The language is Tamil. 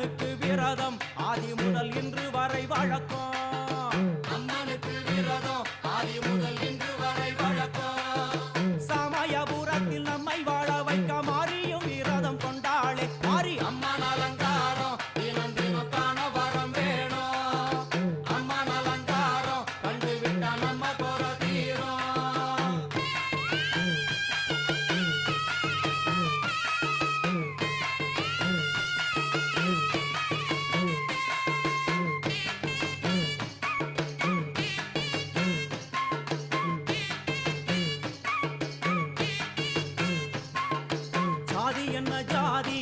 அம்மனுக்கு விரதம் ஆதி முதல் இன்று வரை வழக்கம். அம்மனுக்கு விரதம் ஆதி முதல் இன்று வரை வழக்கம். சமயபுரத்தில் நம்மை வாழ வைக்க மாறியும் விரதம் கொண்டாளே மாறி அம்மன் அலங்காரம் தினம் தினம் காண வரம் வேணும். அம்மன் அலங்காரம் கண்டுவிட்ட நம்ம குறை தீரும். ஜாதி என்ன ஜாதி